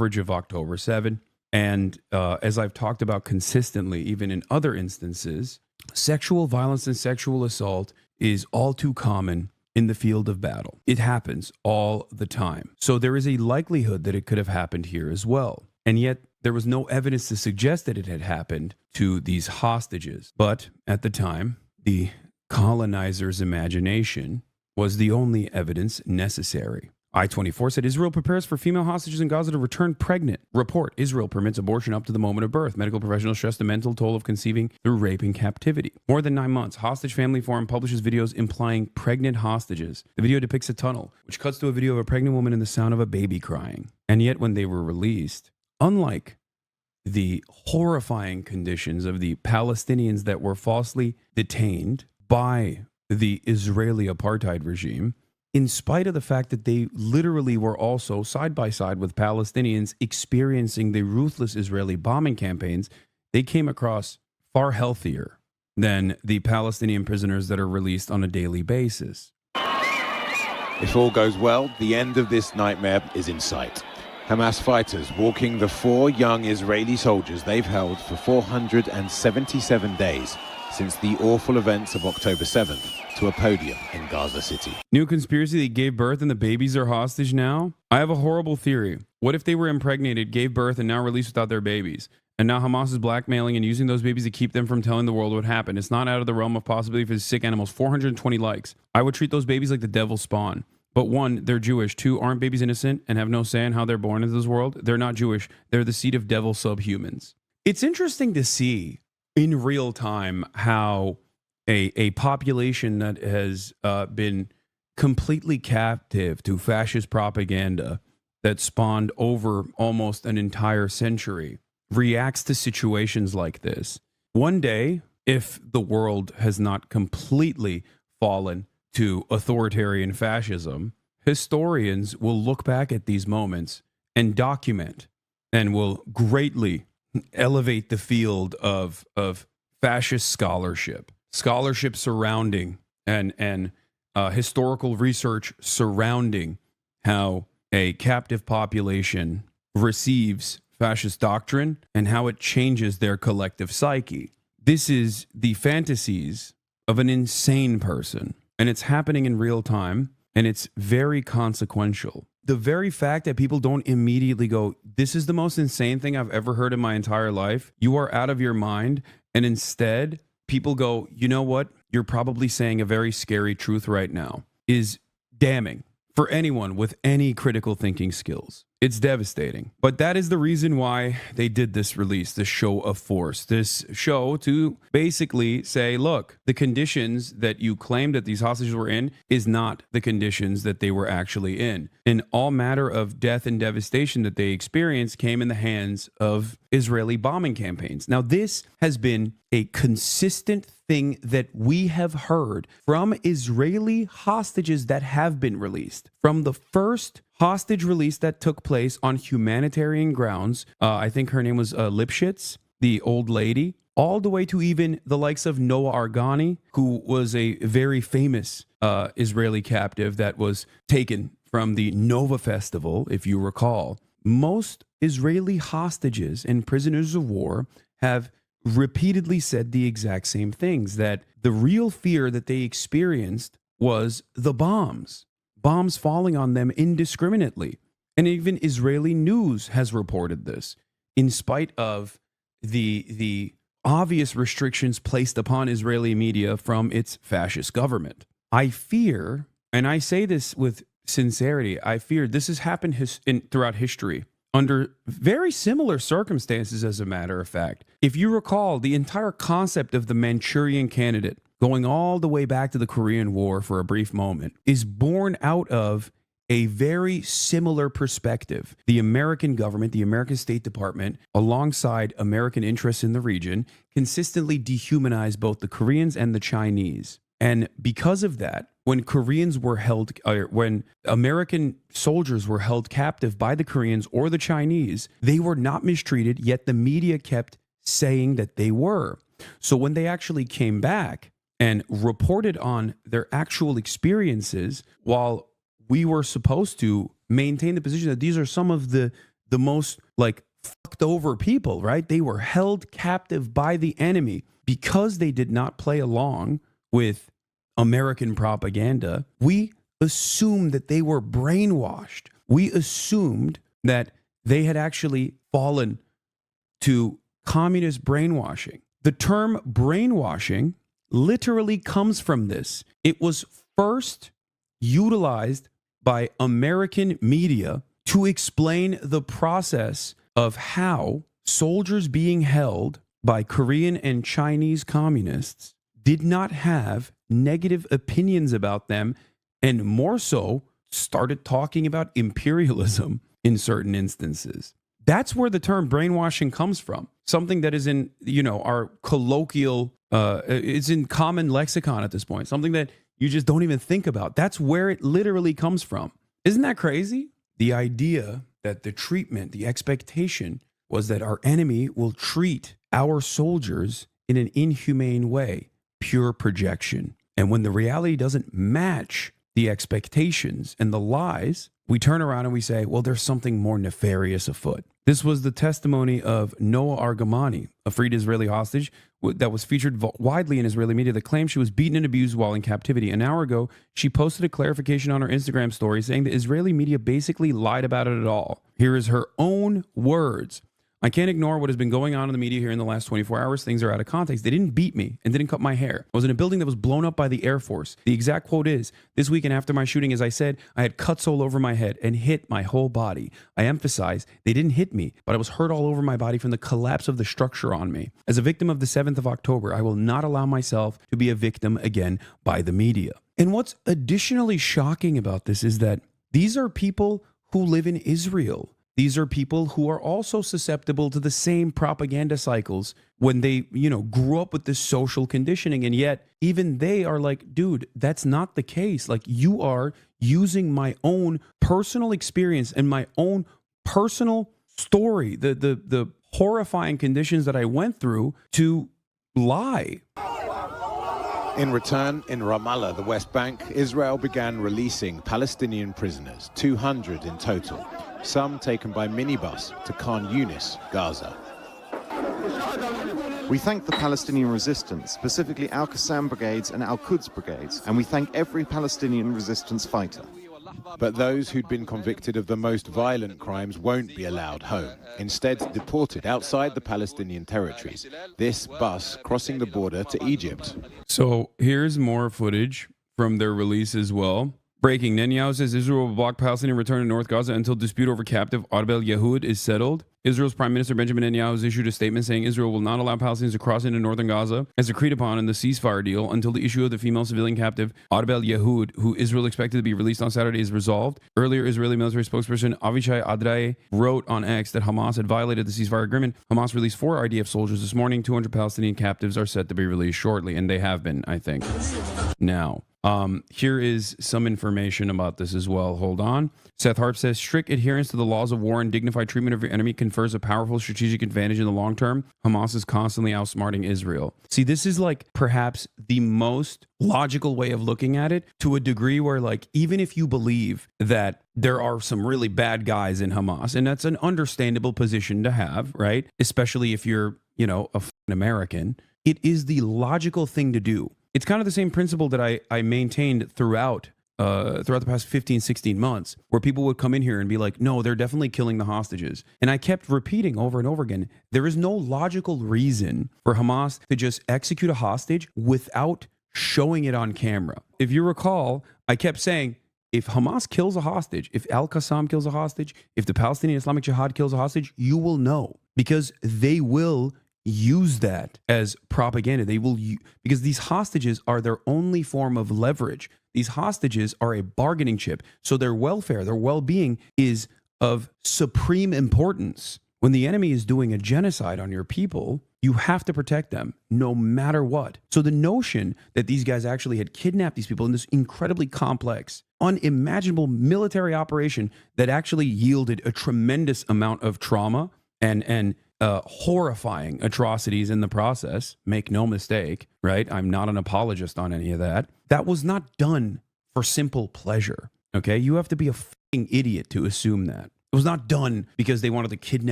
coverage of October 7. And as I've talked about consistently, even in other instances, sexual violence and sexual assault is all too common in the field of battle. It happens all the time. So there is a likelihood that it could have happened here as well. And yet there was no evidence to suggest that it had happened to these hostages. But at the time, the colonizers' imagination was the only evidence necessary. I-24 said Israel prepares for female hostages in Gaza to return pregnant. Report, Israel permits abortion up to the moment of birth. Medical professionals stress the mental toll of conceiving through rape in captivity. More than 9 months, Hostage Family Forum publishes videos implying pregnant hostages. The video depicts a tunnel, which cuts to a video of a pregnant woman and the sound of a baby crying. And yet when they were released, unlike the horrifying conditions of the Palestinians that were falsely detained by the Israeli apartheid regime, in spite of the fact that they literally were also side by side with Palestinians experiencing the ruthless Israeli bombing campaigns, they came across far healthier than the Palestinian prisoners that are released on a daily basis. If all goes well, the end of this nightmare is in sight. Hamas fighters walking the 4 young Israeli soldiers they've held for 477 days since the awful events of October 7th to a podium in Gaza City. New conspiracy: they gave birth and the babies are hostage now? I have a horrible theory. What if they were impregnated, gave birth, and now released without their babies? And now Hamas is blackmailing and using those babies to keep them from telling the world what happened. It's not out of the realm of possibility for these sick animals. 420 likes. I would treat those babies like the devil's spawn. But 1, they're Jewish. 2, aren't babies innocent and have no say in how they're born into this world? They're not Jewish. They're the seed of devil subhumans. It's interesting to see in real time how a population that has been completely captive to fascist propaganda that spawned over almost an entire century reacts to situations like this. One day, if the world has not completely fallen to authoritarian fascism, historians will look back at these moments and document and will greatly elevate the field of fascist scholarship surrounding and historical research surrounding how a captive population receives fascist doctrine and how it changes their collective psyche. This is the fantasies of an insane person, and it's happening in real time, and it's very consequential. The very fact that people don't immediately go, this is the most insane thing I've ever heard in my entire life, you are out of your mind, and instead people go, you know what, you're probably saying a very scary truth right now, is damning for anyone with any critical thinking skills. It's devastating. But that is the reason why they did this release, this show of force, this show to basically say, look, the conditions that you claim that these hostages were in is not the conditions that they were actually in. And all matter of death and devastation that they experienced came in the hands of Israeli bombing campaigns. Now, this has been a consistent thing that we have heard from Israeli hostages that have been released. From the first hostage release that took place on humanitarian grounds, I think her name was Lipschitz, the old lady, all the way to even the likes of Noah Argani, who was a very famous Israeli captive that was taken from the Nova Festival, if you recall. Most Israeli hostages and prisoners of war have repeatedly said the exact same things, that the real fear that they experienced was the bombs falling on them indiscriminately. And even Israeli news has reported this, in spite of the obvious restrictions placed upon Israeli media from its fascist government. I fear, and I say this with sincerity, I fear this has happened throughout history under very similar circumstances, as a matter of fact. If you recall, the entire concept of the Manchurian Candidate, going all the way back to the Korean War for a brief moment, is born out of a very similar perspective. The American government, the American State Department, alongside American interests in the region, consistently dehumanized both the Koreans and the Chinese. And because of that, when when American soldiers were held captive by the Koreans or the Chinese, they were not mistreated, yet the media kept saying that they were. So when they actually came back and reported on their actual experiences, while we were supposed to maintain the position that these are some of the the most like fucked over people, right? They were held captive by the enemy because they did not play along with American propaganda. We assumed that they were brainwashed. We assumed that they had actually fallen to communist brainwashing. The term brainwashing literally comes from this. It was first utilized by American media to explain the process of how soldiers being held by Korean and Chinese communists did not have negative opinions about them, and more so started talking about imperialism in certain instances. That's where the term brainwashing comes from. Something that is in, our colloquial, it's in common lexicon at this point. Something that you just don't even think about. That's where it literally comes from. Isn't that crazy? The idea that the treatment, the expectation was that our enemy will treat our soldiers in an inhumane way. Pure projection. And when the reality doesn't match the expectations and the lies, we turn around and we say, well, there's something more nefarious afoot. This was the testimony of Noah Argamani, a freed Israeli hostage that was featured widely in Israeli media that claimed she was beaten and abused while in captivity. An hour ago, she posted a clarification on her Instagram story saying the Israeli media basically lied about it at all. Here is her own words. I can't ignore what has been going on in the media here in the last 24 hours. Things are out of context. They didn't beat me and didn't cut my hair. I was in a building that was blown up by the Air Force. The exact quote is, this weekend after my shooting, as I said, I had cuts all over my head and hit my whole body. I emphasize, they didn't hit me, but I was hurt all over my body from the collapse of the structure on me. As a victim of the 7th of October, I will not allow myself to be a victim again by the media. And what's additionally shocking about this is that these are people who live in Israel. These are people who are also susceptible to the same propaganda cycles when they, grew up with this social conditioning. And yet even they are like, dude, that's not the case. Like, you are using my own personal experience and my own personal story, the horrifying conditions that I went through to lie. In return, in Ramallah, the West Bank, Israel began releasing Palestinian prisoners, 200 in total, some taken by minibus to Khan Yunis, Gaza. We thank the Palestinian resistance, specifically Al-Qassam brigades and Al-Quds brigades, and we thank every Palestinian resistance fighter. But those who'd been convicted of the most violent crimes won't be allowed home, instead deported outside the Palestinian territories, this bus crossing the border to Egypt. So here's more footage from their release as well. Breaking, Netanyahu says Israel will block Palestinian return to North Gaza until dispute over captive Arbel Yehud is settled. Israel's Prime Minister Benjamin Netanyahu has issued a statement saying Israel will not allow Palestinians to cross into northern Gaza as agreed upon in the ceasefire deal until the issue of the female civilian captive Arbel Yehud, who Israel expected to be released on Saturday, is resolved. Earlier, Israeli military spokesperson Avichai Adrae wrote on X that Hamas had violated the ceasefire agreement. Hamas released 4 IDF soldiers this morning. 200 Palestinian captives are set to be released shortly, and they have been, I think. Now, here is some information about this as well. Hold on. Seth Harp says strict adherence to the laws of war and dignified treatment of your enemy confers a powerful strategic advantage in the long term. Hamas is constantly outsmarting Israel. See, this is like perhaps the most logical way of looking at it, to a degree where, like, even if you believe that there are some really bad guys in Hamas, and that's an understandable position to have, right? Especially if you're, a American, it is the logical thing to do. It's kind of the same principle that I maintained throughout the past 15, 16 months, where people would come in here and be like, no, they're definitely killing the hostages. And I kept repeating over and over again, there is no logical reason for Hamas to just execute a hostage without showing it on camera. If you recall, I kept saying, if Hamas kills a hostage, if Al-Qassam kills a hostage, if the Palestinian Islamic Jihad kills a hostage, you will know, because they will use that as propaganda. They will, because these hostages are their only form of leverage. These hostages are a bargaining chip. So their welfare, their well-being is of supreme importance. When the enemy is doing a genocide on your people, you have to protect them no matter what. So the notion that these guys actually had kidnapped these people in this incredibly complex, unimaginable military operation that actually yielded a tremendous amount of trauma and horrifying atrocities in the process, make no mistake, right? I'm not an apologist on any of that. That was not done for simple pleasure, okay? You have to be a fucking idiot to assume that. It was not done because they wanted to kidnap